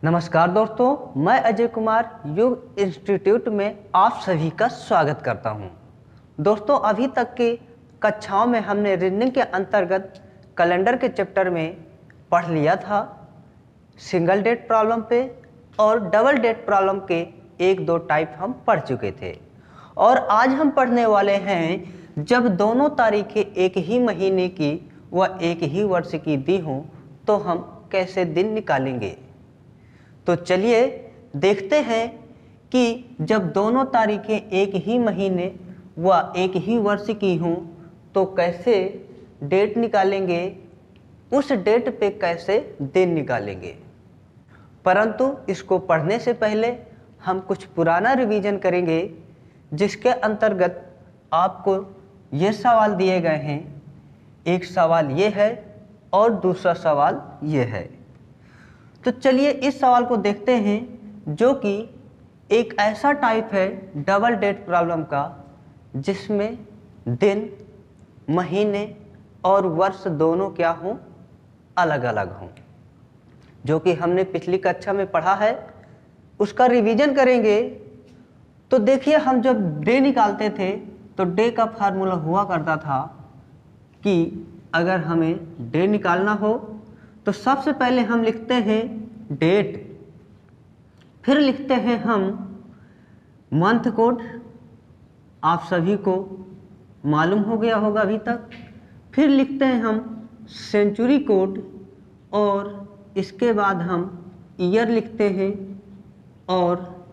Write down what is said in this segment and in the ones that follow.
नमस्कार दोस्तों, मैं अजय कुमार योग इंस्टीट्यूट में आप सभी का स्वागत करता हूं। दोस्तों, अभी तक की कक्षाओं में हमने रीजनिंग के अंतर्गत कैलेंडर के चैप्टर में पढ़ लिया था। सिंगल डेट प्रॉब्लम पे और डबल डेट प्रॉब्लम के एक दो टाइप हम पढ़ चुके थे और आज हम पढ़ने वाले हैं जब दोनों तारीखें एक ही महीने की व एक ही वर्ष की दी हों तो हम कैसे दिन निकालेंगे। तो चलिए देखते हैं कि जब दोनों तारीखें एक ही महीने व एक ही वर्ष की हों तो कैसे डेट निकालेंगे, उस डेट पे कैसे दिन निकालेंगे। परंतु इसको पढ़ने से पहले हम कुछ पुराना रिवीजन करेंगे जिसके अंतर्गत आपको ये सवाल दिए गए हैं। एक सवाल ये है और दूसरा सवाल ये है। तो चलिए इस सवाल को देखते हैं जो कि एक ऐसा टाइप है डबल डेट प्रॉब्लम का जिसमें दिन, महीने और वर्ष दोनों क्या हों, अलग अलग हों, जो कि हमने पिछली कक्षा में पढ़ा है। उसका रिवीजन करेंगे। तो देखिए, हम जब डे निकालते थे तो डे का फार्मूला हुआ करता था कि अगर हमें डे निकालना हो तो सबसे पहले हम लिखते हैं डेट, फिर लिखते हैं हम मंथ कोड, आप सभी को मालूम हो गया होगा अभी तक। फिर लिखते हैं हम सेंचुरी कोड और इसके बाद हम ईयर लिखते हैं और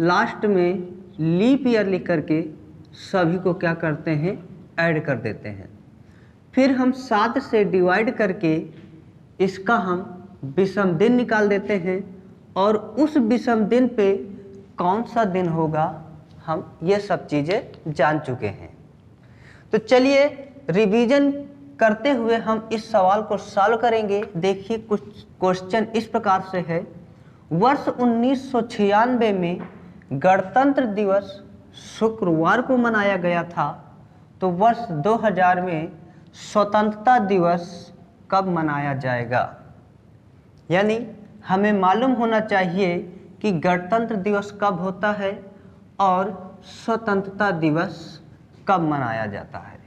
लास्ट में लीप ईयर लिख करके सभी को क्या करते हैं, ऐड कर देते हैं। फिर हम 7 से डिवाइड करके इसका हम विषम दिन निकाल देते हैं और उस विषम दिन पे कौन सा दिन होगा, हम ये सब चीज़ें जान चुके हैं। तो चलिए रिवीजन करते हुए हम इस सवाल को सॉल्व करेंगे। देखिए, कुछ क्वेश्चन इस प्रकार से है। वर्ष 1996 में गणतंत्र दिवस शुक्रवार को मनाया गया था, तो वर्ष 2000 में स्वतंत्रता दिवस कब मनाया जाएगा। यानी हमें मालूम होना चाहिए कि गणतंत्र दिवस कब होता है और स्वतंत्रता दिवस कब मनाया जाता है।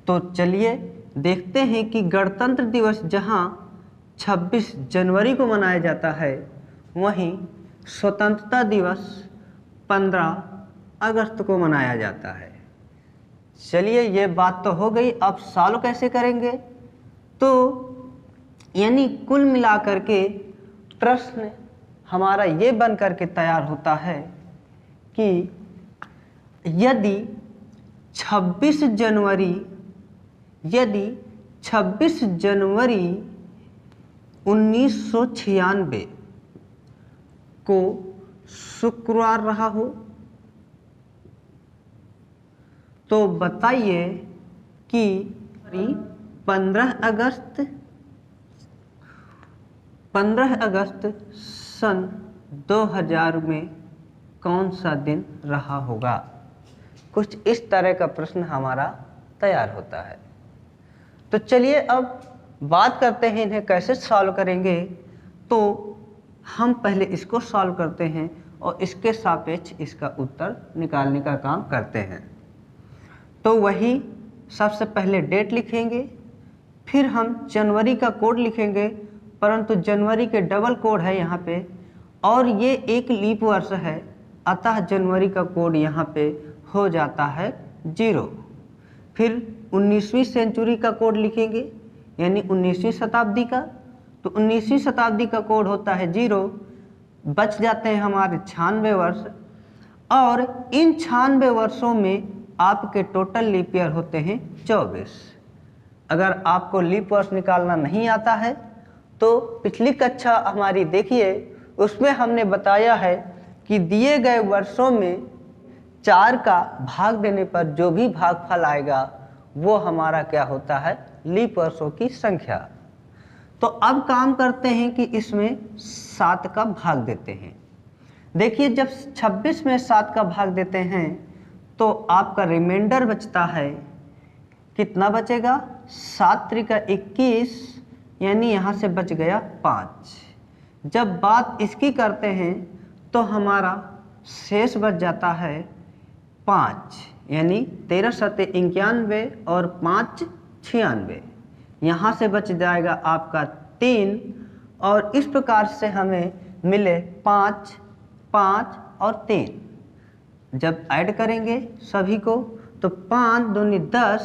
तो चलिए देखते हैं कि गणतंत्र दिवस जहां 26 जनवरी को मनाया जाता है, वहीं स्वतंत्रता दिवस 15 अगस्त को मनाया जाता है। चलिए ये बात तो हो गई। अब सॉल्व कैसे करेंगे। तो यानी कुल मिलाकर के प्रश्न हमारा ये बन करके तैयार होता है कि यदि 26 जनवरी 1996 को शुक्रवार रहा हो तो बताइए कि 15 अगस्त सन 2000 में कौन सा दिन रहा होगा। कुछ इस तरह का प्रश्न हमारा तैयार होता है। तो चलिए अब बात करते हैं इन्हें कैसे सॉल्व करेंगे। तो हम पहले इसको सॉल्व करते हैं और इसके सापेक्ष इसका उत्तर निकालने का काम करते हैं। तो वही सबसे पहले डेट लिखेंगे, फिर हम जनवरी का कोड लिखेंगे, परंतु जनवरी के डबल कोड है यहाँ पे और ये एक लीप वर्ष है, अतः जनवरी का कोड यहाँ पे हो जाता है 0। फिर 19वीं सेंचुरी का कोड लिखेंगे, यानी 19वीं शताब्दी का, तो 19वीं शताब्दी का कोड होता है 0। बच जाते हैं हमारे 96 वर्ष और इन 96 वर्षों में आपके टोटल लीप ईयर होते हैं 24। अगर आपको लीप वर्ष निकालना नहीं आता है तो पिछली कक्षा हमारी देखिए, उसमें हमने बताया है कि दिए गए वर्षों में 4 का भाग देने पर जो भी भागफल आएगा वो हमारा क्या होता है, लीप वर्षों की संख्या। तो अब काम करते हैं कि इसमें 7 का भाग देते हैं। देखिए, जब 26 में 7 का भाग देते हैं तो आपका रिमाइंडर बचता है, कितना बचेगा, 7 त्रिका 21, यानी यहाँ से बच गया 5। जब बात इसकी करते हैं तो हमारा शेष बच जाता है 5, यानी 13 सत्ते 91 और 5 96। यहाँ से बच जाएगा आपका 3, और इस प्रकार से हमें मिले 5, 5 और 3। जब ऐड करेंगे सभी को तो 5 दूनी 10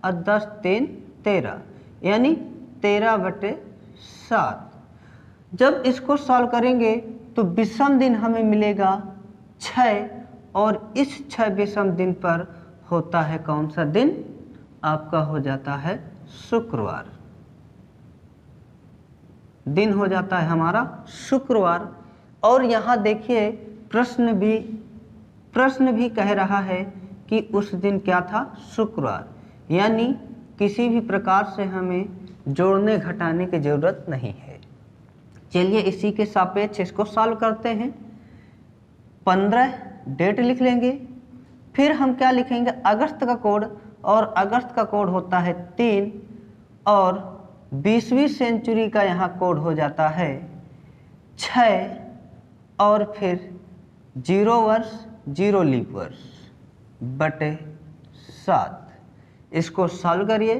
और 10 3 13, यानी 13/7। जब इसको सॉल्व करेंगे तो विषम दिन हमें मिलेगा 6, और इस 6 विषम दिन पर होता है कौन सा दिन? आपका हो जाता है शुक्रवार। दिन हो जाता है हमारा शुक्रवार। और यहाँ देखिए प्रश्न भी कह रहा है कि उस दिन क्या था? शुक्रवार, यानी किसी भी प्रकार से हमें जोड़ने घटाने की ज़रूरत नहीं है। चलिए इसी के सापेक्ष इसको सॉल्व करते हैं। 15 डेट लिख लेंगे, फिर हम क्या लिखेंगे? अगस्त का कोड, और अगस्त का कोड होता है 3, और 20वीं सेंचुरी का यहाँ कोड हो जाता है 6, और फिर 0 वर्ष 0 लीप वर्ष बटे 7। इसको सॉल्व करिए।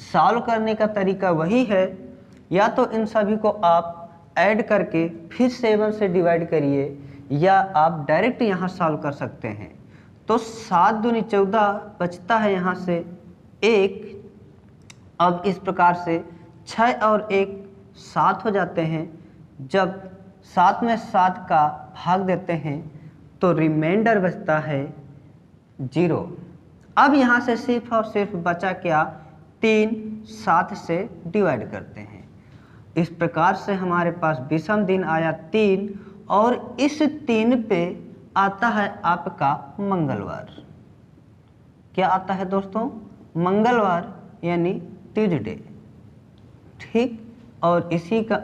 सॉल्व करने का तरीका वही है, या तो इन सभी को आप ऐड करके फिर 7 से डिवाइड करिए, या आप डायरेक्ट यहाँ सॉल्व कर सकते हैं। तो 7 दूनी 14 बचता है यहाँ से 1। अब इस प्रकार से 6 और 1 7 हो जाते हैं। जब 7 में 7 का भाग देते हैं तो रिमाइंडर बचता है 0। अब यहाँ से सिर्फ और सिर्फ बचा क्या? 3 7 से डिवाइड करते हैं। इस प्रकार से हमारे पास विषम दिन आया 3, और इस 3 पे आता है आपका मंगलवार। क्या आता है दोस्तों? मंगलवार, यानी ट्यूसडे। ठीक, और इसी का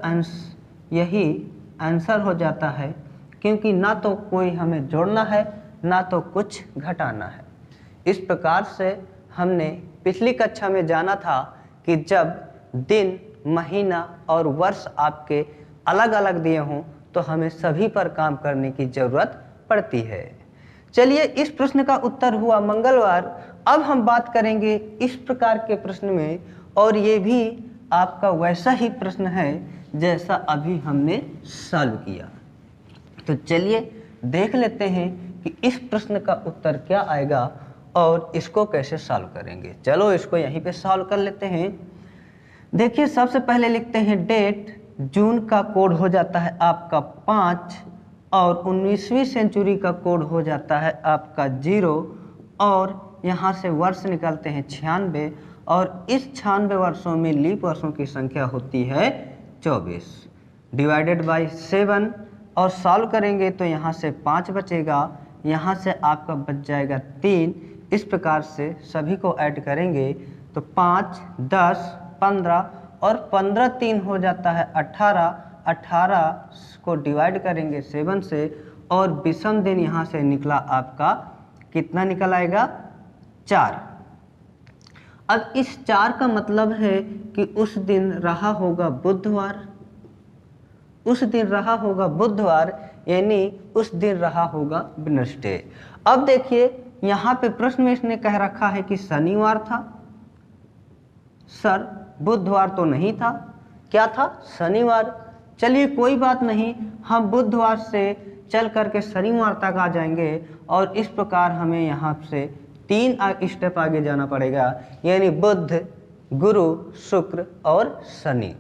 यही आंसर हो जाता है, क्योंकि ना तो कोई हमें जोड़ना है ना तो कुछ घटाना है। इस प्रकार से हमने पिछली कक्षा में जाना था कि जब दिन, महीना और वर्ष आपके अलग अलग दिए हों तो हमें सभी पर काम करने की ज़रूरत पड़ती है। चलिए इस प्रश्न का उत्तर हुआ मंगलवार। अब हम बात करेंगे इस प्रकार के प्रश्न में, और ये भी आपका वैसा ही प्रश्न है जैसा अभी हमने सॉल्व किया। तो चलिए देख लेते हैं कि इस प्रश्न का उत्तर क्या आएगा और इसको कैसे सॉल्व करेंगे। चलो इसको यहीं पे सॉल्व कर लेते हैं। देखिए सबसे पहले लिखते हैं डेट। जून का कोड हो जाता है आपका 5, और 19वीं सेंचुरी का कोड हो जाता है आपका 0, और यहाँ से वर्ष निकालते हैं 96, और इस 96 वर्षों में लीप वर्षों की संख्या होती है 24, डिवाइडेड बाय 7, और सॉल्व करेंगे तो यहाँ से 5 बचेगा, यहाँ से आपका बच जाएगा 3। इस प्रकार से सभी को ऐड करेंगे तो 5 10 15, और 15 3 हो जाता है 18। 18 को डिवाइड करेंगे 7 से, और विषम दिन यहाँ से निकला आपका कितना निकल आएगा? 4। अब इस 4 का मतलब है कि उस दिन रहा होगा बुधवार। उस दिन रहा होगा बुधवार, यानी उस दिन रहा होगा वेडनेसडे। अब देखिए यहाँ पे प्रश्न में इसने कह रखा है कि शनिवार था। सर बुधवार तो नहीं था, क्या था? शनिवार। चलिए कोई बात नहीं, हम बुधवार से चल करके शनिवार तक आ जाएंगे, और इस प्रकार हमें यहाँ से 3 स्टेप आगे जाना पड़ेगा, यानी बुध, गुरु, शुक्र और शनि।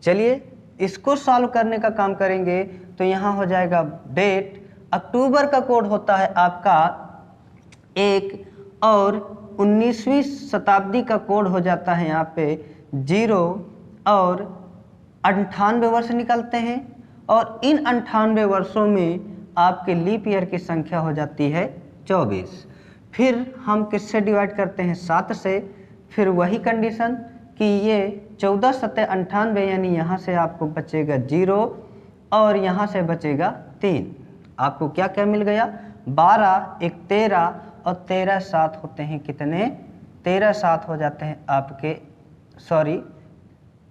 चलिए इसको सॉल्व करने का काम करेंगे तो यहाँ हो जाएगा डेट। अक्टूबर का कोड होता है आपका 1, और 19वीं शताब्दी का कोड हो जाता है यहाँ पे 0, और 98 वर्ष निकलते हैं, और इन 98 वर्षों में आपके लीप ईयर की संख्या हो जाती है 24। फिर हम किससे डिवाइड करते हैं? 7 से। फिर वही कंडीशन कि ये 14 7 98, यानी यहाँ से आपको बचेगा 0, और यहाँ से बचेगा 3। आपको क्या क्या मिल गया? 12 1 13, और 13 7 होते हैं कितने? 13 7 हो जाते हैं आपके, सॉरी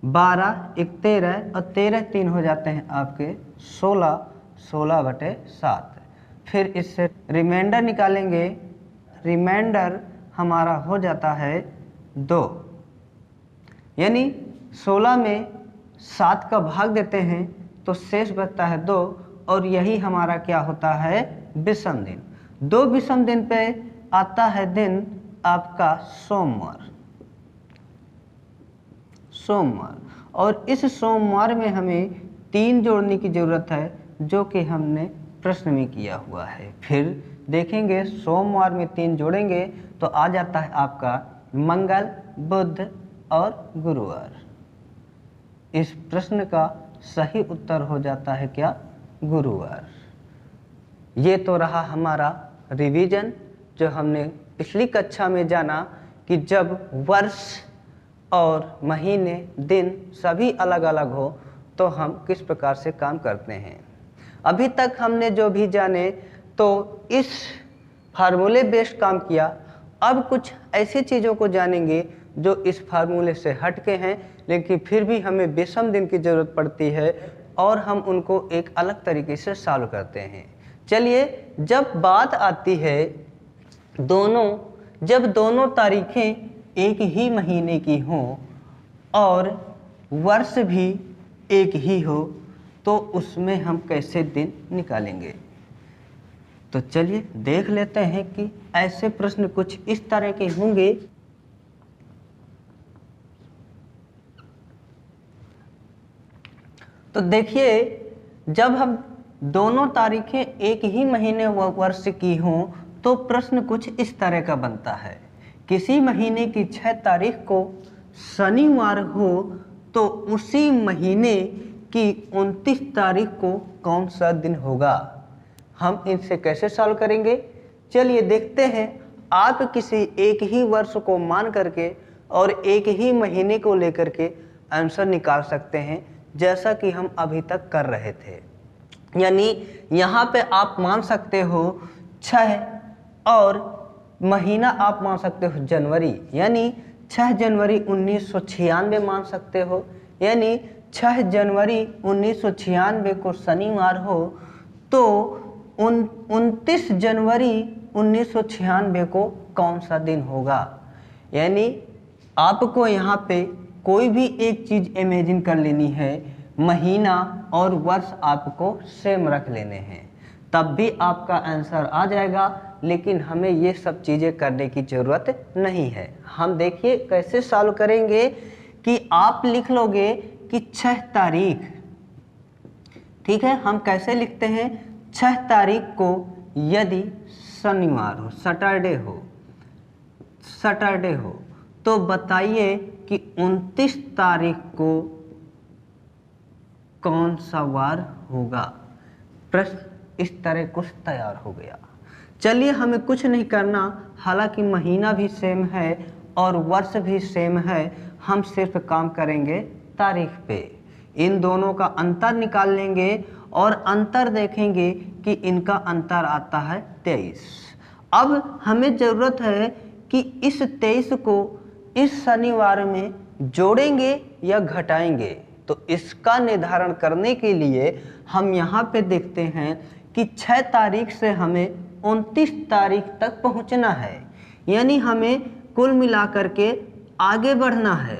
12 एक 13 और 13 3 हो जाते हैं आपके 16, 16/7। फिर इससे रिमाइंडर निकालेंगे, रिमाइंडर हमारा हो जाता है 2, यानी 16 में 7 का भाग देते हैं तो शेष बचता है 2, और यही हमारा क्या होता है, विषम दिन। 2 विषम दिन पे आता है दिन आपका सोमवार, सोमवार, और इस सोमवार में हमें 3 जोड़ने की ज़रूरत है, जो कि हमने प्रश्न में किया हुआ है। फिर देखेंगे सोमवार में 3 जोड़ेंगे तो आ जाता है आपका मंगल, बुध और गुरुवार। इस प्रश्न का सही उत्तर हो जाता है क्या, गुरुवार। ये तो रहा हमारा रिवीजन, जो हमने पिछली कक्षा में जाना कि जब वर्ष और महीने, दिन सभी अलग अलग हो तो हम किस प्रकार से काम करते हैं। अभी तक हमने जो भी जाने तो इस फार्मूले बेस्ड काम किया। अब कुछ ऐसी चीज़ों को जानेंगे जो इस फार्मूले से हट के हैं, लेकिन फिर भी हमें विषम दिन की ज़रूरत पड़ती है और हम उनको एक अलग तरीके से सॉल्व करते हैं। चलिए, जब बात आती है जब दोनों तारीखें एक ही महीने की हों और वर्ष भी एक ही हो तो उसमें हम कैसे दिन निकालेंगे। तो चलिए देख लेते हैं कि ऐसे प्रश्न कुछ इस तरह के होंगे। तो देखिए, जब हम दोनों तारीखें एक ही महीने व वर्ष की हों तो प्रश्न कुछ इस तरह का बनता है। किसी महीने की 6 तारीख को शनिवार हो तो उसी महीने की 29 तारीख को कौन सा दिन होगा। हम इनसे कैसे सॉल्व करेंगे, चलिए देखते हैं। आप किसी एक ही वर्ष को मान करके और एक ही महीने को लेकर के आंसर निकाल सकते हैं, जैसा कि हम अभी तक कर रहे थे। यानी यहाँ पे आप मान सकते हो 6 और महीना आप मान सकते हो जनवरी, यानी 6 जनवरी 1996 मान सकते हो। यानी 6 जनवरी 1996 को शनिवार हो तो 29 जनवरी 1996 को कौन सा दिन होगा। यानी आपको यहाँ पे कोई भी एक चीज़ इमेजिन कर लेनी है, महीना और वर्ष आपको सेम रख लेने हैं, तब भी आपका आंसर आ जाएगा। लेकिन हमें ये सब चीज़ें करने की ज़रूरत नहीं है। हम देखिए कैसे सॉल्व करेंगे कि आप लिख लोगे कि 6 तारीख, ठीक है। हम कैसे लिखते हैं, 6 तारीख को यदि शनिवार हो, सैटरडे हो तो बताइए कि 29 तारीख को कौन सा वार होगा। प्रश्न इस तरह कुछ तैयार हो गया। चलिए, हमें कुछ नहीं करना, हालांकि महीना भी सेम है और वर्ष भी सेम है। हम सिर्फ काम करेंगे तारीख पे। इन दोनों का अंतर निकाल लेंगे और अंतर देखेंगे कि इनका अंतर आता है 23। अब हमें ज़रूरत है कि इस 23 को इस शनिवार में जोड़ेंगे या घटाएंगे। तो इसका निर्धारण करने के लिए हम यहाँ पे देखते हैं कि 6 तारीख से हमें 29 तारीख तक पहुँचना है, यानी हमें कुल मिलाकर के आगे बढ़ना है।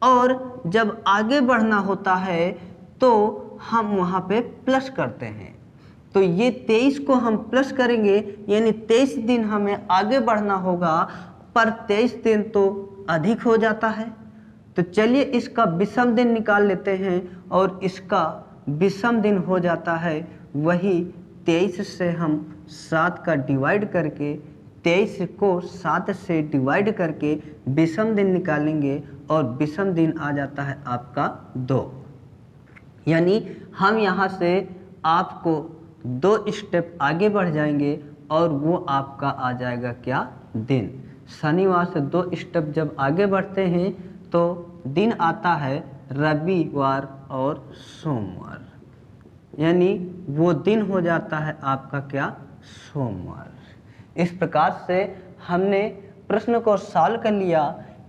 और जब आगे बढ़ना होता है तो हम वहाँ पे प्लस करते हैं। तो ये 23 को हम प्लस करेंगे, यानी 23 दिन हमें आगे बढ़ना होगा, पर 23 दिन तो अधिक हो जाता है। तो चलिए इसका विषम दिन निकाल लेते हैं और इसका विषम दिन हो जाता है वही 23 से हम 7 का डिवाइड करके, 23 को 7 से डिवाइड करके विषम दिन निकालेंगे और विषम दिन आ जाता है आपका 2। यानी हम यहाँ से आपको 2 स्टेप आगे बढ़ जाएंगे और वो आपका आ जाएगा क्या, दिन। शनिवार से 2 स्टेप जब आगे बढ़ते हैं तो दिन आता है रविवार और सोमवार, यानी वो दिन हो जाता है आपका क्या, सोमवार। इस प्रकार से हमने प्रश्न को सॉल्व कर लिया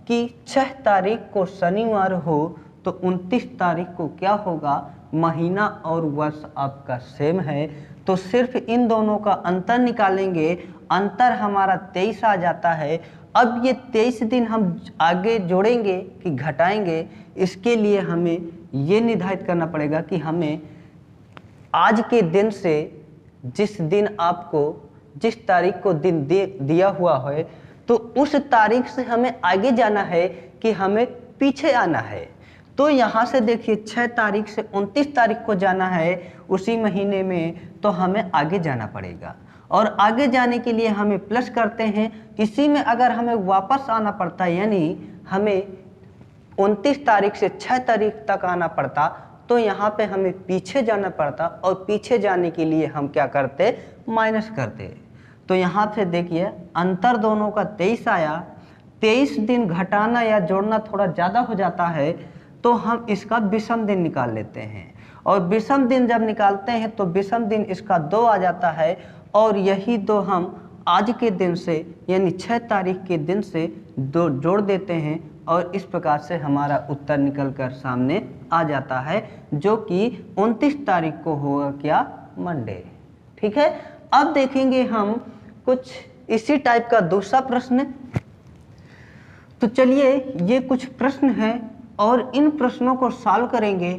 कि 6 तारीख को शनिवार हो तो 29 तारीख को क्या होगा, महीना और वर्ष आपका सेम है, तो सिर्फ इन दोनों का अंतर निकालेंगे, अंतर हमारा 23 आ जाता है। अब ये 23 दिन हम आगे जोड़ेंगे कि घटाएंगे, इसके लिए हमें ये निर्धारित करना पड़ेगा कि हमें आज के दिन से, जिस दिन आपको जिस तारीख को दिन दिया हुआ है, तो उस तारीख से हमें आगे जाना है कि हमें पीछे आना है। तो यहाँ से देखिए 6 तारीख से 29 तारीख को जाना है उसी महीने में, तो हमें आगे जाना पड़ेगा। और आगे जाने के लिए हमें प्लस करते हैं, इसी में अगर हमें वापस आना पड़ता, यानी हमें 29 तारीख से 6 तारीख तक आना पड़ता, तो यहाँ पे हमें पीछे जाना पड़ता, और पीछे जाने के लिए हम क्या करते, माइनस करते। तो यहाँ से देखिए अंतर दोनों का 23 आया। 23 दिन घटाना या जोड़ना थोड़ा ज़्यादा हो जाता है, तो हम इसका विषम दिन निकाल लेते हैं, और विषम दिन जब निकालते हैं तो विषम दिन इसका 2 आ जाता है, और यही 2 हम आज के दिन से यानी 6 तारीख के दिन से 2 जोड़ देते हैं, और इस प्रकार से हमारा उत्तर निकल कर सामने आ जाता है, जो कि 29 तारीख को होगा क्या, मंडे। ठीक है, अब देखेंगे हम कुछ इसी टाइप का दूसरा प्रश्न। तो चलिए ये कुछ प्रश्न हैं और इन प्रश्नों को सॉल्व करेंगे।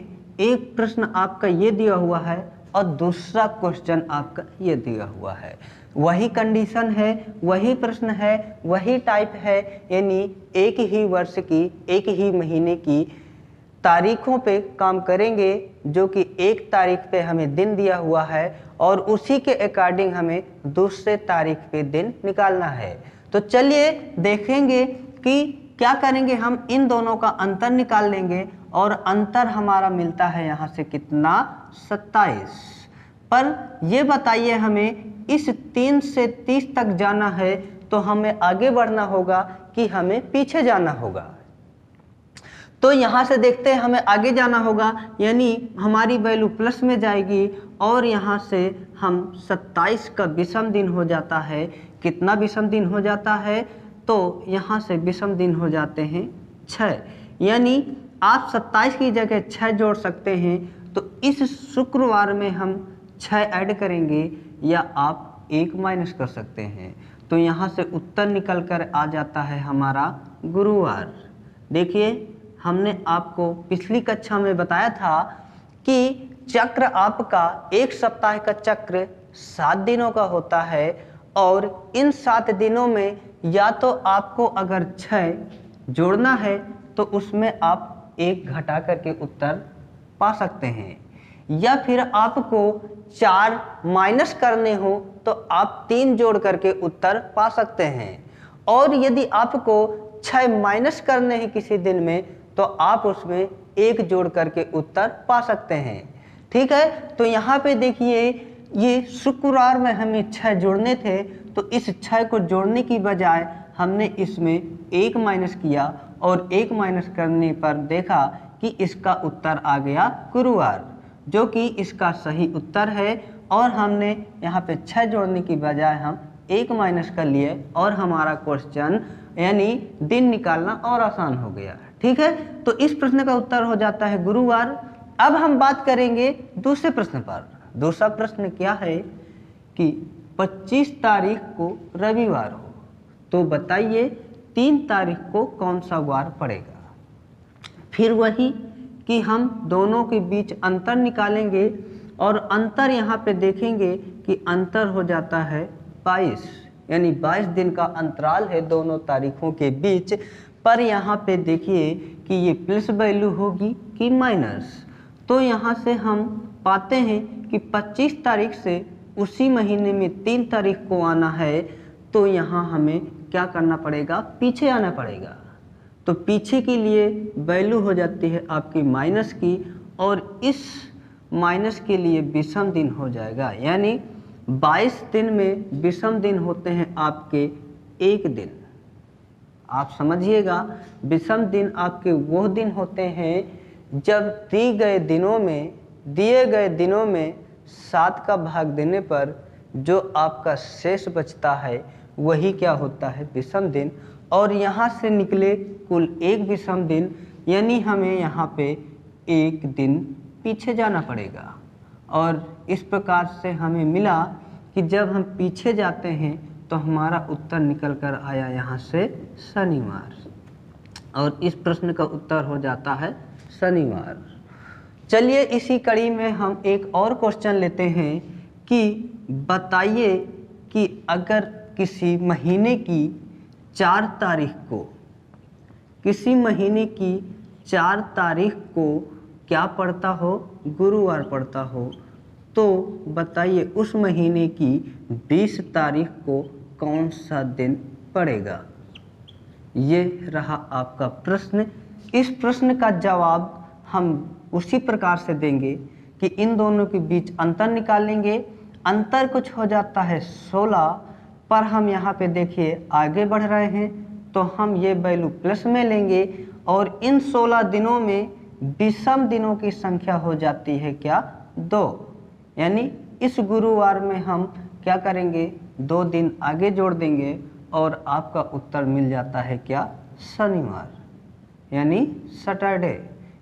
एक प्रश्न आपका ये दिया हुआ है और दूसरा क्वेश्चन आपका ये दिया हुआ है, वही कंडीशन है, वही प्रश्न है, वही टाइप है, यानी एक ही वर्ष की, एक ही महीने की तारीखों पे काम करेंगे, जो कि 1 तारीख पे हमें दिन दिया हुआ है, और उसी के अकॉर्डिंग हमें दूसरे तारीख पे दिन निकालना है। तो चलिए देखेंगे कि क्या करेंगे, हम इन दोनों का अंतर निकाल लेंगे, और अंतर हमारा मिलता है यहाँ से कितना, 27। पर ये बताइए हमें इस 3 से 30 तक जाना है, तो हमें आगे बढ़ना होगा कि हमें पीछे जाना होगा। तो यहाँ से देखते हैं हमें आगे जाना होगा, यानी हमारी वैल्यू प्लस में जाएगी, और यहाँ से हम 27 का विषम दिन हो जाता है। कितना विषम दिन हो जाता है, तो यहाँ से विषम दिन हो जाते हैं 6, यानी आप 27 की जगह 6 जोड़ सकते हैं। तो इस शुक्रवार में हम 6 ऐड करेंगे, या आप 1 माइनस कर सकते हैं। तो यहाँ से उत्तर निकल कर आ जाता है हमारा गुरुवार। देखिए हमने आपको पिछली कक्षा में बताया था कि चक्र आपका एक सप्ताह का चक्र 7 दिनों का होता है, और इन 7 दिनों में या तो आपको अगर 6 जोड़ना है तो उसमें आप 1 घटा करके उत्तर पा सकते हैं, या फिर आपको 4 माइनस करने हो तो आप 3 जोड़ करके उत्तर पा सकते हैं, और यदि आपको 6 माइनस करने हैं किसी दिन में तो आप उसमें 1 जोड़ करके उत्तर पा सकते हैं। ठीक है, तो यहाँ पे देखिए ये शुक्रवार में हमें 6 जोड़ने थे, तो इस 6 को जोड़ने की बजाय हमने इसमें 1 माइनस किया, और 1 माइनस करने पर देखा कि इसका उत्तर आ गया गुरुवार, जो कि इसका सही उत्तर है। और हमने यहाँ पे 6 जोड़ने की बजाय हम 1 माइनस कर लिए, और हमारा क्वेश्चन यानी दिन निकालना और आसान हो गया। ठीक है, तो इस प्रश्न का उत्तर हो जाता है गुरुवार। अब हम बात करेंगे दूसरे प्रश्न पर। दूसरा प्रश्न क्या है कि 25 तारीख को रविवार हो, तो बताइए 3 तारीख को कौन सा वार पड़ेगा। फिर वही कि हम दोनों के बीच अंतर निकालेंगे, और अंतर यहाँ पे देखेंगे कि अंतर हो जाता है 22, यानी 22 दिन का अंतराल है दोनों तारीखों के बीच। पर यहाँ पे देखिए कि ये प्लस वैल्यू होगी कि माइनस। तो यहाँ से हम पाते हैं कि 25 तारीख से उसी महीने में 3 तारीख को आना है, तो यहाँ हमें क्या करना पड़ेगा, पीछे आना पड़ेगा। तो पीछे के लिए वैल्यू हो जाती है आपकी माइनस की, और इस माइनस के लिए विषम दिन हो जाएगा, यानी 22 दिन में विषम दिन होते हैं आपके 1 दिन। आप समझिएगा, विषम दिन आपके वो दिन होते हैं जब दिए गए दिनों में 7 का भाग देने पर जो आपका शेष बचता है वही क्या होता है, विषम दिन। और यहाँ से निकले कुल 1 विषम दिन, यानी हमें यहाँ पे एक दिन पीछे जाना पड़ेगा। और इस प्रकार से हमें मिला कि जब हम पीछे जाते हैं तो हमारा उत्तर निकल कर आया यहाँ से शनिवार, और इस प्रश्न का उत्तर हो जाता है शनिवार। चलिए इसी कड़ी में हम एक और क्वेश्चन लेते हैं कि बताइए कि अगर किसी महीने की 4 तारीख को, किसी महीने की 4 तारीख को क्या पड़ता हो, गुरुवार पड़ता हो, तो बताइए उस महीने की 20 तारीख को कौन सा दिन पड़ेगा। ये रहा आपका प्रश्न। इस प्रश्न का जवाब हम उसी प्रकार से देंगे कि इन दोनों के बीच अंतर निकालेंगे। अंतर कुछ हो जाता है 16, पर हम यहाँ पे देखिए आगे बढ़ रहे हैं तो हम ये वैल्यू प्लस में लेंगे, और इन 16 दिनों में विषम दिनों की संख्या हो जाती है क्या, 2। यानी इस गुरुवार में हम क्या करेंगे, 2 दिन आगे जोड़ देंगे और आपका उत्तर मिल जाता है क्या, शनिवार, यानी सैटरडे।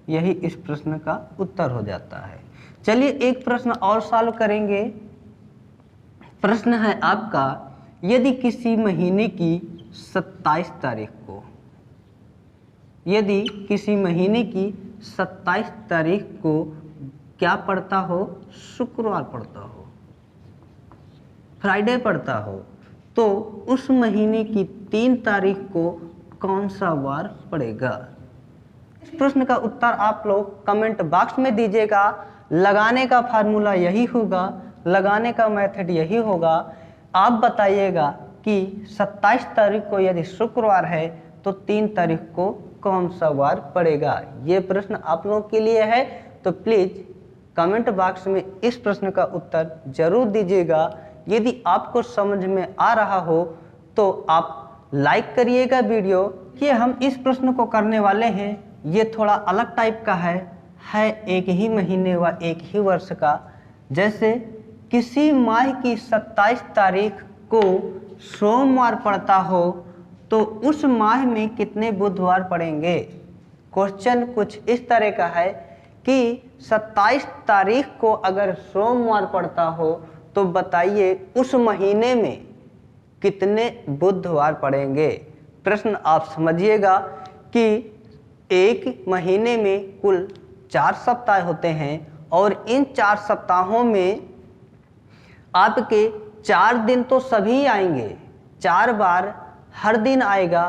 यही इस प्रश्न का उत्तर हो जाता है। चलिए एक प्रश्न और सॉल्व करेंगे। प्रश्न है आपका, यदि किसी महीने की 27 तारीख को, यदि किसी महीने की 27 तारीख को क्या पड़ता हो, शुक्रवार पड़ता हो, फ्राइडे पड़ता हो, तो उस महीने की 3 तारीख को कौन सा वार पड़ेगा। इस प्रश्न का उत्तर आप लोग कमेंट बॉक्स में दीजिएगा। लगाने का फार्मूला यही होगा, लगाने का मेथड यही होगा। आप बताइएगा कि 27 तारीख को यदि शुक्रवार है तो 3 तारीख को कौन सा वार पड़ेगा। ये प्रश्न आप लोगों के लिए है, तो प्लीज़ कमेंट बॉक्स में इस प्रश्न का उत्तर जरूर दीजिएगा। यदि आपको समझ में आ रहा हो तो आप लाइक करिएगा वीडियो। कि हम इस प्रश्न को करने वाले हैं, ये थोड़ा अलग टाइप का है एक ही महीने व एक ही वर्ष का। जैसे किसी माह की 27 तारीख को सोमवार पड़ता हो तो उस माह में कितने बुधवार पड़ेंगे। क्वेश्चन कुछ इस तरह का है कि 27 तारीख को अगर सोमवार पड़ता हो तो बताइए उस महीने में कितने बुधवार पड़ेंगे। प्रश्न आप समझिएगा कि एक महीने में कुल 4 सप्ताह होते हैं और इन 4 सप्ताहों में आपके 4 दिन तो सभी आएंगे, 4 बार हर दिन आएगा।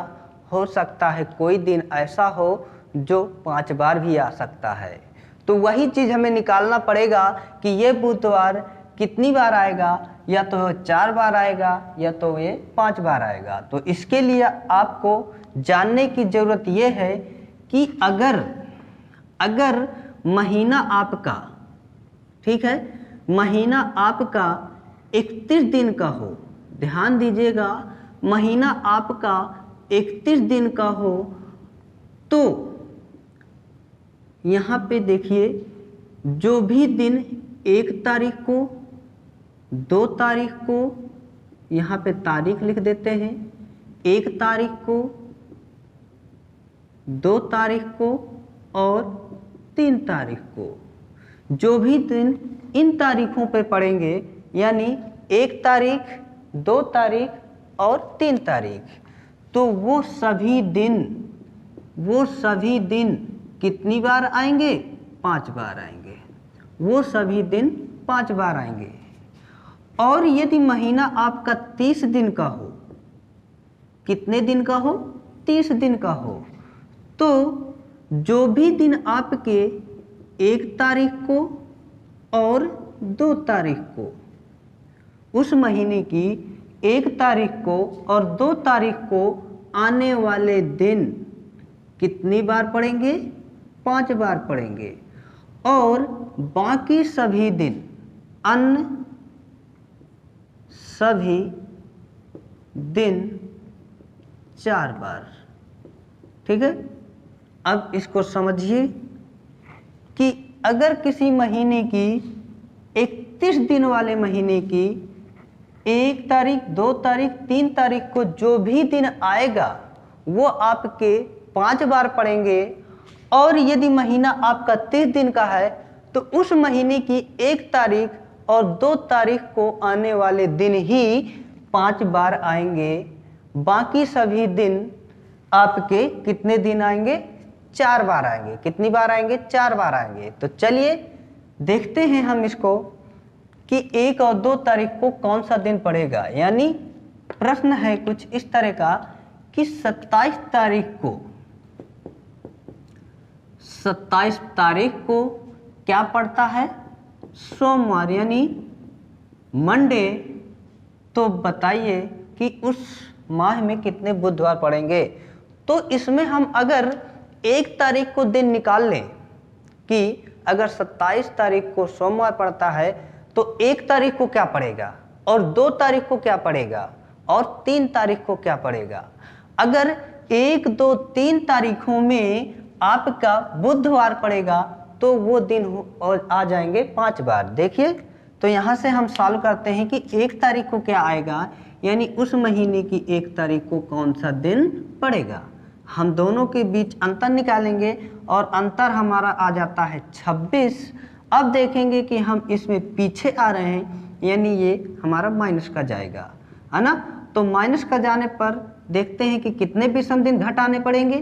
हो सकता है कोई दिन ऐसा हो जो 5 बार भी आ सकता है। तो वही चीज़ हमें निकालना पड़ेगा कि ये बुधवार कितनी बार आएगा, या तो 4 बार आएगा या तो ये 5 बार आएगा। तो इसके लिए आपको जानने की ज़रूरत ये है कि अगर महीना आपका, ठीक है, महीना आपका 31 दिन का हो, ध्यान दीजिएगा, महीना आपका 31 दिन का हो तो यहाँ पे देखिए जो भी दिन 1 तारीख को, 2 तारीख को, यहाँ पे तारीख लिख देते हैं, 1 तारीख को, 2 तारीख को और 3 तारीख को, जो भी दिन इन तारीखों पे पड़ेंगे, यानी 1 तारीख, 2 तारीख और 3 तारीख, तो वो सभी दिन कितनी बार आएंगे, 5 बार आएंगे। वो सभी दिन 5 बार आएंगे। और यदि महीना आपका 30 दिन का हो, कितने दिन का हो, 30 दिन का हो, तो जो भी दिन आपके 1 तारीख को और 2 तारीख को, उस महीने की 1 तारीख को और 2 तारीख को आने वाले दिन कितनी बार पड़ेंगे, 5 बार पड़ेंगे। और बाकी सभी दिन, अन्य सभी दिन 4 बार। ठीक है, अब इसको समझिए कि अगर किसी महीने की 31 दिन वाले महीने की 1 तारीख, 2 तारीख, 3 तारीख को जो भी दिन आएगा वो आपके 5 बार पड़ेंगे। और यदि महीना आपका 30 दिन का है तो उस महीने की 1 तारीख और 2 तारीख को आने वाले दिन ही 5 बार आएंगे। बाकी सभी दिन आपके कितने दिन आएंगे? 4 बार आएंगे। कितनी बार आएंगे? 4 बार आएंगे। तो चलिए देखते हैं हम इसको कि 1 और 2 तारीख को कौन सा दिन पड़ेगा। यानी प्रश्न है कुछ इस तरह का कि 27 तारीख को क्या पड़ता है? सोमवार यानी मंडे। तो बताइए कि उस माह में कितने बुधवार पड़ेंगे। तो इसमें हम अगर 1 तारीख को दिन निकाल लें कि अगर 27 तारीख को सोमवार पड़ता है तो 1 तारीख को क्या पड़ेगा और 2 तारीख को क्या पड़ेगा और 3 तारीख को क्या पड़ेगा। अगर 1, 2, 3 तारीखों में आपका बुधवार पड़ेगा तो वो दिन और आ जाएंगे 5 बार। देखिए तो यहाँ से हम सॉल्व करते हैं कि 1 तारीख को क्या आएगा, यानी उस महीने की 1 तारीख को कौन सा दिन पड़ेगा। हम दोनों के बीच अंतर निकालेंगे और अंतर हमारा आ जाता है 26। अब देखेंगे कि हम इसमें पीछे आ रहे हैं, यानी ये हमारा माइनस का जाएगा, है ना। तो माइनस का जाने पर देखते हैं कि कितने विषम दिन घटाने पड़ेंगे।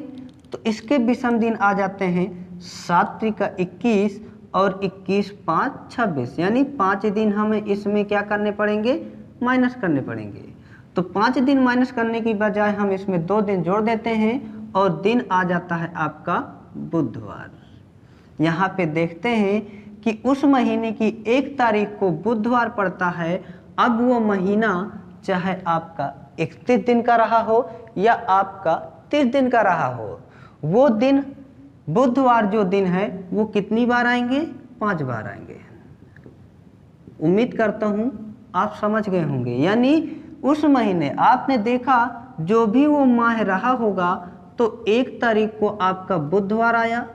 तो इसके विषम दिन आ जाते हैं 7 त्रिका 21 और 21 5 26, यानी 5 दिन हमें इसमें क्या करने पड़ेंगे? माइनस करने पड़ेंगे। तो 5 दिन माइनस करने की बजाय हम इसमें 2 दिन जोड़ देते हैं और दिन आ जाता है आपका बुधवार। यहाँ पे देखते हैं कि उस महीने की 1 तारीख को बुधवार पड़ता है। अब वो महीना चाहे आपका 31 दिन का रहा हो या आपका 30 दिन का रहा हो, वो दिन बुधवार जो दिन है वो कितनी बार आएंगे? 5 बार आएंगे। उम्मीद करता हूँ आप समझ गए होंगे। यानी उस महीने आपने देखा जो भी वो माह रहा होगा तो 1 तारीख को आपका बुधवार आया,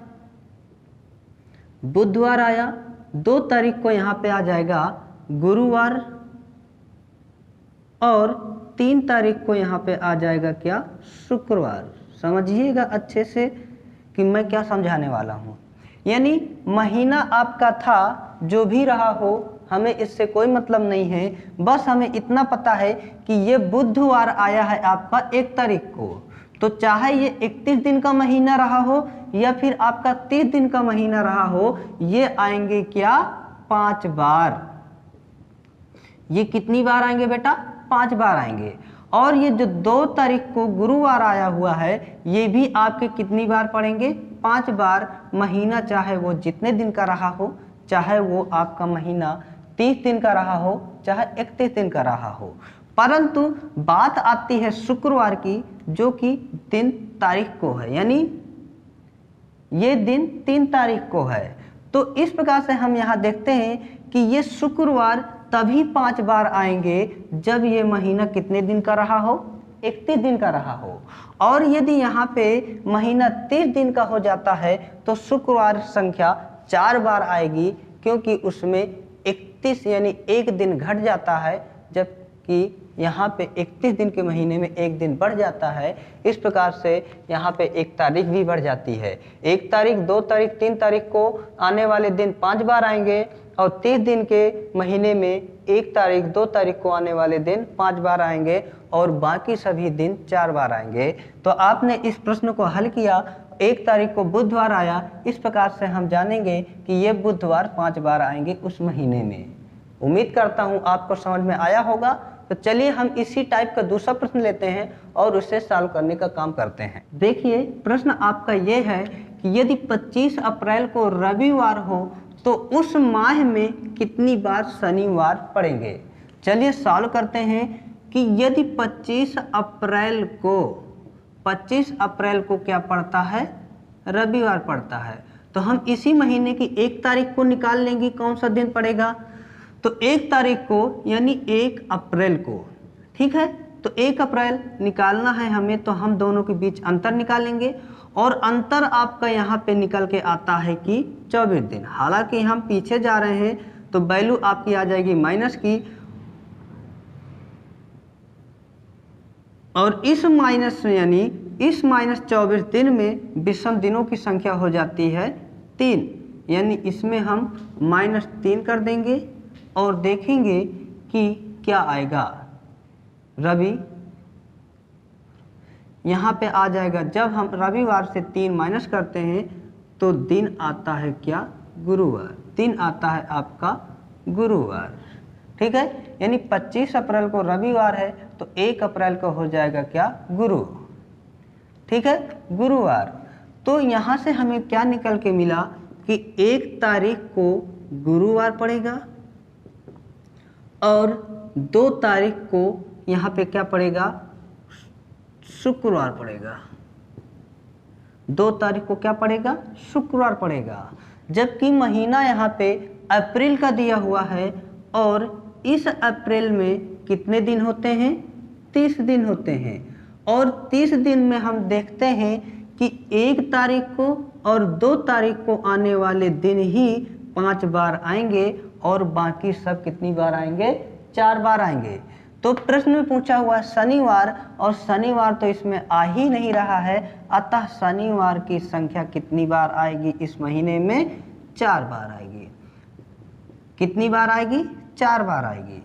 2 तारीख को यहाँ पे आ जाएगा गुरुवार और 3 तारीख को यहाँ पे आ जाएगा क्या? शुक्रवार। समझिएगा अच्छे से कि मैं क्या समझाने वाला हूँ। यानी महीना आपका था जो भी रहा हो, हमें इससे कोई मतलब नहीं है, बस हमें इतना पता है कि ये बुधवार आया है आपका 1 तारीख को। तो चाहे ये 31 दिन का महीना रहा हो या फिर आपका 30 दिन का महीना रहा हो, ये आएंगे क्या? 5 बार। ये कितनी बार आएंगे बेटा? 5 बार आएंगे। और ये जो 2 तारीख को गुरुवार आया हुआ है, ये भी आपके कितनी बार पड़ेंगे? 5 बार। महीना चाहे वो जितने दिन का रहा हो, चाहे वो आपका महीना 30 दिन का रहा हो, चाहे 31 दिन का रहा हो। परंतु बात आती है शुक्रवार की, जो कि 3 तारीख को है, यानी ये दिन 3 तारीख को है। तो इस प्रकार से हम यहाँ देखते हैं कि ये शुक्रवार तभी 5 बार आएंगे जब ये महीना कितने दिन का रहा हो? 31 दिन का रहा हो। और यदि यहाँ पे महीना 30 दिन का हो जाता है तो शुक्रवार संख्या 4 बार आएगी, क्योंकि उसमें 31 यानी 1 दिन घट जाता है, जबकि यहाँ पे 31 दिन के महीने में 1 दिन बढ़ जाता है। इस प्रकार से यहाँ पे 1 तारीख भी बढ़ जाती है। 1 तारीख, 2 तारीख, 3 तारीख को आने वाले दिन 5 बार आएंगे और 30 दिन के महीने में 1 तारीख, 2 तारीख को आने वाले दिन 5 बार आएंगे और बाकी सभी दिन 4 बार आएंगे। तो आपने इस प्रश्न को हल किया, 1 तारीख को बुधवार आया, इस प्रकार से हम जानेंगे कि ये बुधवार 5 बार आएंगे उस महीने में। उम्मीद करता हूँ आपको समझ में आया होगा। तो चलिए हम इसी टाइप का दूसरा प्रश्न लेते हैं और उसे सॉल्व करने का काम करते हैं। देखिए प्रश्न आपका ये है कि यदि 25 अप्रैल को रविवार हो तो उस माह में कितनी बार शनिवार पड़ेंगे। चलिए सॉल्व करते हैं कि यदि 25 अप्रैल को क्या पड़ता है? रविवार पड़ता है। तो हम इसी महीने की 1 तारीख को निकाल लेंगे, कौन सा दिन पड़ेगा। तो 1 तारीख को यानी 1 अप्रैल को, ठीक है। तो 1 अप्रैल निकालना है हमें, तो हम दोनों के बीच अंतर निकालेंगे और अंतर आपका यहाँ पे निकल के आता है कि 24 दिन। हालांकि हम पीछे जा रहे हैं तो वैल्यू आपकी आ जाएगी माइनस की, और इस माइनस यानी इस -24 दिन में विषम दिनों की संख्या हो जाती है 3, यानी इसमें हम -3 कर देंगे और देखेंगे कि क्या आएगा। रवि यहाँ पे आ जाएगा। जब हम रविवार से 3 माइनस करते हैं तो दिन आता है क्या? गुरुवार। दिन आता है आपका गुरुवार। ठीक है, यानी 25 अप्रैल को रविवार है तो 1 अप्रैल को हो जाएगा क्या? गुरु। ठीक है, गुरुवार। तो यहाँ से हमें क्या निकल के मिला कि 1 तारीख को गुरुवार पड़ेगा और 2 तारीख को यहाँ पे क्या पड़ेगा? शुक्रवार पड़ेगा। 2 तारीख को क्या पड़ेगा? शुक्रवार पड़ेगा। जबकि महीना यहाँ पे अप्रैल का दिया हुआ है और इस अप्रैल में कितने दिन होते हैं? 30 दिन होते हैं। और 30 दिन में हम देखते हैं कि 1 तारीख को और 2 तारीख को आने वाले दिन ही 5 बार आएंगे और बाकी सब कितनी बार आएंगे? 4 बार आएंगे। तो प्रश्न में पूछा हुआ शनिवार, और शनिवार तो इसमें आ ही नहीं रहा है, अतः शनिवार की संख्या कितनी बार आएगी इस महीने में? 4 बार आएगी। कितनी बार आएगी? 4 बार आएगी।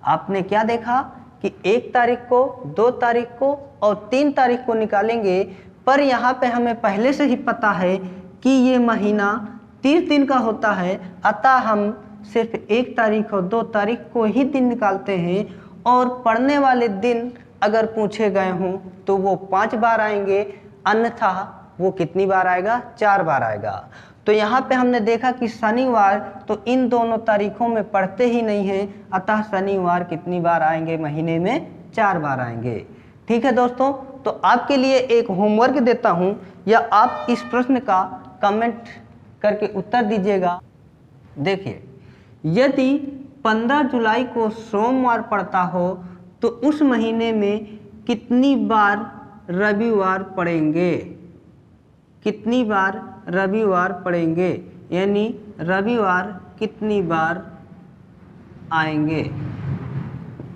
आपने क्या देखा कि 1 तारीख को, 2 तारीख को और 3 तारीख को निकालेंगे, पर यहाँ पे हमें पहले से ही पता है कि ये महीना 30 दिन का होता है, अतः हम सिर्फ 1 तारीख और 2 तारीख को ही दिन निकालते हैं और पढ़ने वाले दिन अगर पूछे गए हों तो वो 5 बार आएंगे, अन्यथा वो कितनी बार आएगा? 4 बार आएगा। तो यहाँ पे हमने देखा कि शनिवार तो इन दोनों तारीखों में पढ़ते ही नहीं हैं, अतः शनिवार कितनी बार आएंगे? महीने में 4 बार आएंगे। ठीक है दोस्तों, तो आपके लिए एक होमवर्क देता हूँ, या आप इस प्रश्न का कमेंट करके उत्तर दीजिएगा। देखिए, यदि 15 जुलाई को सोमवार पड़ता हो तो उस महीने में कितनी बार रविवार पड़ेंगे? कितनी बार रविवार पड़ेंगे, यानी रविवार कितनी बार आएंगे?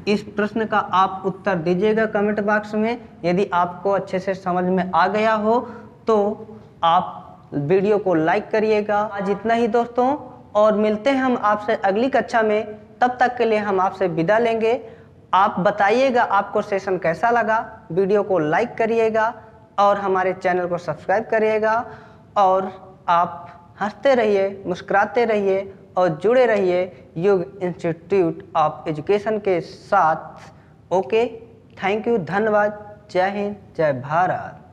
इस प्रश्न का आप उत्तर दीजिएगा कमेंट बॉक्स में। यदि आपको अच्छे से समझ में आ गया हो तो आप वीडियो को लाइक करिएगा। आज इतना ही दोस्तों, और मिलते हैं हम आपसे अगली कक्षा में। तब तक के लिए हम आपसे विदा लेंगे। आप बताइएगा आपको सेशन कैसा लगा, वीडियो को लाइक करिएगा और हमारे चैनल को सब्सक्राइब करिएगा, और आप हंसते रहिए, मुस्कुराते रहिए और जुड़े रहिए युग इंस्टीट्यूट ऑफ एजुकेशन के साथ। ओके, थैंक यू, धन्यवाद। जय हिंद, जय भारत।